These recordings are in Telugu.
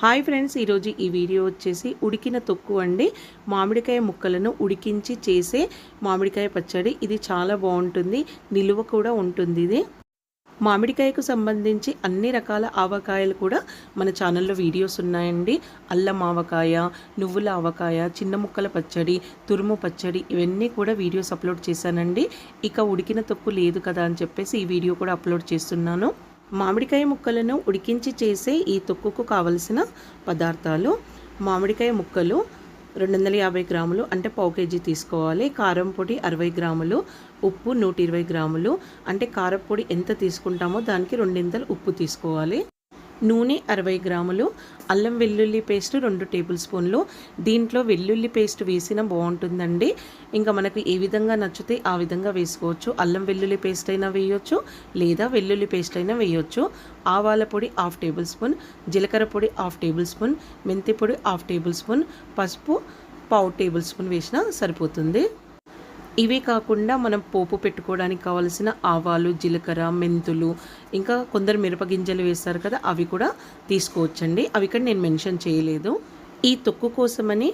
హాయ్ ఫ్రెండ్స్, ఈరోజు ఈ వీడియో వచ్చేసి ఉడికిన తొక్కు అండి. మామిడికాయ ముక్కలను ఉడికించి చేసే మామిడికాయ పచ్చడి. ఇది చాలా బాగుంటుంది, నిలువ కూడా ఉంటుంది. ఇది మామిడికాయకు సంబంధించి అన్ని రకాల ఆవకాయలు కూడా మన ఛానల్లో వీడియోస్ ఉన్నాయండి. అల్లం ఆవకాయ, నువ్వుల ఆవకాయ, చిన్న ముక్కల పచ్చడి, తురుము పచ్చడి, ఇవన్నీ కూడా వీడియోస్ అప్లోడ్ చేశానండి. ఇక ఉడికిన తొక్కు లేదు కదా అని చెప్పేసి ఈ వీడియో కూడా అప్లోడ్ చేస్తున్నాను. మామిడికాయ ముక్కలను ఉడికించి చేసే ఈ తొక్కుకు కావలసిన పదార్థాలు: మామిడికాయ ముక్కలు 250 గ్రాములు అంటే పావు కేజీ తీసుకోవాలి. కారం పొడి 60 గ్రాములు, ఉప్పు 120 గ్రాములు అంటే కారపొడి ఎంత తీసుకుంటామో దానికి 2 ఉప్పు తీసుకోవాలి. నూనె 60 గ్రాములు, అల్లం వెల్లుల్లి పేస్ట్ 2 టేబుల్ స్పూన్లు. దీంట్లో వెల్లుల్లి పేస్ట్ వేసిన బాగుంటుందండి. ఇంకా మనకు ఏ విధంగా నచ్చితే ఆ విధంగా వేసుకోవచ్చు. అల్లం వెల్లుల్లి పేస్ట్ అయినా వేయొచ్చు, లేదా వెల్లుల్లి పేస్ట్ అయినా వేయొచ్చు. ఆవాల పొడి 1/2 టేబుల్ స్పూన్, జీలకర్ర పొడి 1/2 టేబుల్ స్పూన్, మెంతి పొడి 1/2 టేబుల్ స్పూన్, పసుపు 1/4 టేబుల్ స్పూన్ వేసినా సరిపోతుంది. ఇవే కాకుండా మనం పోపు పెట్టుకోవడానికి కావాల్సిన ఆవాలు, జీలకర్ర, మెంతులు, ఇంకా కొందరు మిరపగింజలు వేస్తారు కదా, అవి కూడా తీసుకోవచ్చండి. అవి ఇక్కడ నేను మెన్షన్ చేయలేదు. ఈ తొక్కు కోసమని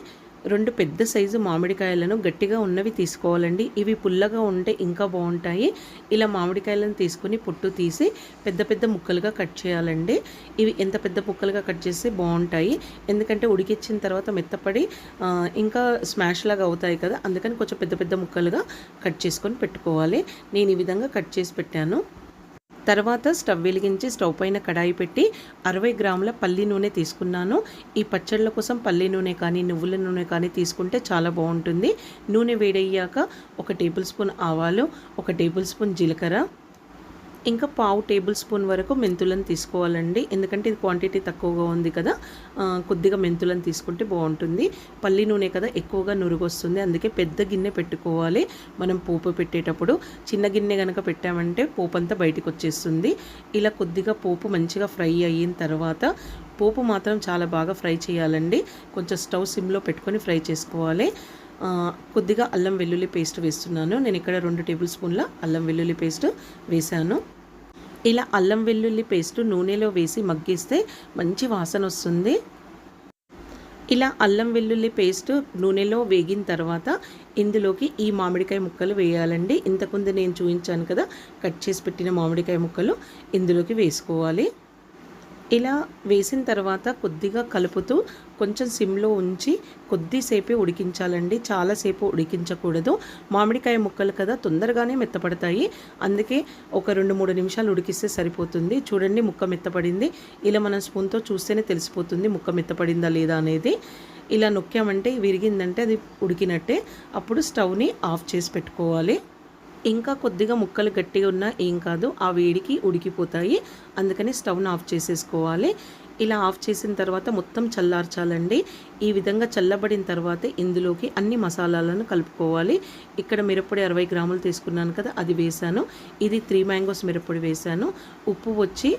2 పెద్ద సైజు మామిడికాయలను గట్టిగా ఉన్నవి తీసుకోవాలండి. ఇవి పుల్లగా ఉంటే ఇంకా బాగుంటాయి. ఇలా మామిడికాయలను తీసుకుని పొట్టు తీసి పెద్ద పెద్ద ముక్కలుగా కట్ చేయాలండి. ఇవి ఎంత పెద్ద ముక్కలుగా కట్ చేస్తే బాగుంటాయి, ఎందుకంటే ఉడికించిన తర్వాత మెత్తపడి ఇంకా స్మాష్ లాగా అవుతాయి కదా, అందుకని కొంచెం పెద్ద పెద్ద ముక్కలుగా కట్ చేసుకొని పెట్టుకోవాలి. నేను ఈ విధంగా కట్ చేసి పెట్టాను. తర్వాత స్టవ్ వెలిగించి స్టవ్ పైన కడాయి పెట్టి 60 గ్రాముల పల్లి నూనె తీసుకున్నాను. ఈ పచ్చళ్ళ కోసం పల్లి నూనె కానీ నువ్వుల నూనె కానీ తీసుకుంటే చాలా బాగుంటుంది. నూనె వేడయ్యాక 1 టేబుల్ స్పూన్ ఆవాలు, 1 టేబుల్ స్పూన్ జీలకర్ర, ఇంకా 1/2 టేబుల్ స్పూన్ వరకు మెంతులను తీసుకోవాలండి. ఎందుకంటే ఇది క్వాంటిటీ తక్కువగా ఉంది కదా, కొద్దిగా మెంతులను తీసుకుంటే బాగుంటుంది. పల్లి నూనె కదా, ఎక్కువగా నురుగు వస్తుంది, అందుకే పెద్ద గిన్నె పెట్టుకోవాలి మనం పోపు పెట్టేటప్పుడు. చిన్న గిన్నె కనుక పెట్టామంటే పోపు అంతా బయటకు వచ్చేస్తుంది. ఇలా కొద్దిగా పోపు మంచిగా ఫ్రై అయిన తర్వాత, పోపు మాత్రం చాలా బాగా ఫ్రై చేయాలండి. కొంచెం స్టవ్ సిమ్లో పెట్టుకొని ఫ్రై చేసుకోవాలి. కొద్దిగా అల్లం వెల్లుల్లి పేస్ట్ వేస్తున్నాను. నేను ఇక్కడ 2 టేబుల్ స్పూన్ల అల్లం వెల్లుల్లి పేస్ట్ వేసాను. ఇలా అల్లం వెల్లుల్లి పేస్ట్ నూనెలో వేసి మగ్గిస్తే మంచి వాసన వస్తుంది. ఇలా అల్లం వెల్లుల్లి పేస్ట్ నూనెలో వేగిన తర్వాత ఇందులోకి ఈ మామిడికాయ ముక్కలు వేయాలండి. ఇంతకుముందు నేను చూపించాను కదా కట్ చేసి పెట్టిన మామిడికాయ ముక్కలు ఇందులోకి వేసుకోవాలి. ఇలా వేసిన తర్వాత కొద్దిగా కలుపుతూ కొంచెం సిమ్లో ఉంచి కొద్దిసేపే ఉడికించాలండి, చాలాసేపు ఉడికించకూడదు. మామిడికాయ ముక్కలు కదా తొందరగానే మెత్తపడతాయి, అందుకే ఒక 2-3 నిమిషాలు ఉడికిస్తే సరిపోతుంది. చూడండి, ముక్క మెత్తపడింది. ఇలా మనం స్పూన్తో చూస్తేనే తెలిసిపోతుంది ముక్క మెత్తపడిందా లేదా అనేది. ఇలా నొక్కామంటే విరిగిందంటే అది ఉడికినట్టే. అప్పుడు స్టవ్ని ఆఫ్ చేసి పెట్టుకోవాలి. ఇంకా కొద్దిగా ముక్కలు గట్టిగా ఉన్నా ఏం కాదు, ఆ వేడికి ఉడికిపోతాయి, అందుకని స్టవ్ను ఆఫ్ చేసేసుకోవాలి. ఇలా ఆఫ్ చేసిన తర్వాత మొత్తం చల్లార్చాలండి. ఈ విధంగా చల్లబడిన తర్వాత ఇందులోకి అన్ని మసాలాలను కలుపుకోవాలి. ఇక్కడ మిరప్పొడి 60 గ్రాములు తీసుకున్నాను కదా, అది వేసాను. ఇది 3 మ్యాంగోస్ మిరప్పొడి వేసాను. ఉప్పు వచ్చి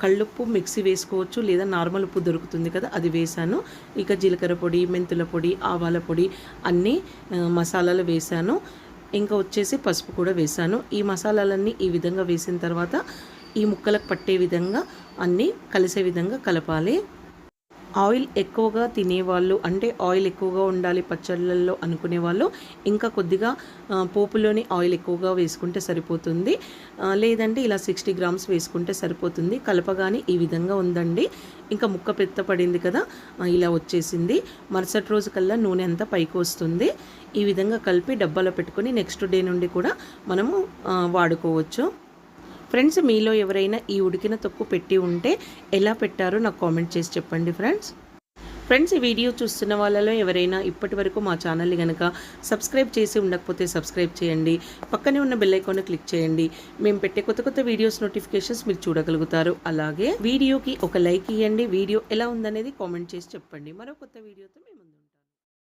కళ్ళుప్పు మిక్సీ వేసుకోవచ్చు, లేదా నార్మల్ ఉప్పు దొరుకుతుంది కదా, అది వేసాను. ఇక జీలకర్ర పొడి, మెంతుల పొడి, ఆవాల పొడి, అన్ని మసాలాలు వేసాను. ఇంకా వచ్చేసి పసుపు కూడా వేసాను. ఈ మసాలాలన్నీ ఈ విధంగా వేసిన తర్వాత ఈ ముక్కలకు పట్టే విధంగా అన్నీ కలిసే విధంగా కలపాలి. ఆయిల్ ఎక్కువగా తినేవాళ్ళు, అంటే ఆయిల్ ఎక్కువగా ఉండాలి పచ్చళ్ళల్లో అనుకునే వాళ్ళు ఇంకా కొద్దిగా పోపులోని ఆయిల్ ఎక్కువగా వేసుకుంటే సరిపోతుంది, లేదంటే ఇలా 60 గ్రామ్స్ వేసుకుంటే సరిపోతుంది. కలపగానే ఈ విధంగా ఉందండి. ఇంకా ముక్క పెత్తపడింది కదా, ఇలా వచ్చేసింది. మరుసటి రోజు కల్లా నూనె అంతా పైకి వస్తుంది. ఈ విధంగా కలిపి డబ్బాలో పెట్టుకొని నెక్స్ట్ డే నుండి కూడా మనము వాడుకోవచ్చు. ఫ్రెండ్స్, మీలో ఎవరైనా ఈ ఉడికిన తొక్కు పెట్టి ఉంటే ఎలా పెట్టారో నాకు కామెంట్ చేసి చెప్పండి ఫ్రెండ్స్. ఈ వీడియో చూస్తున్న వాళ్ళలో ఎవరైనా ఇప్పటి వరకు మా ఛానల్ని కనుక సబ్స్క్రైబ్ చేసి ఉండకపోతే సబ్స్క్రైబ్ చేయండి. పక్కనే ఉన్న బెల్ ఐకాన్ క్లిక్ చేయండి. మేము పెట్టే కొత్త వీడియోస్ నోటిఫికేషన్స్ మీరు చూడగలుగుతారు. అలాగే వీడియోకి ఒక లైక్ ఇవ్వండి. వీడియో ఎలా ఉందనేది కామెంట్ చేసి చెప్పండి. మరో కొత్త వీడియోతో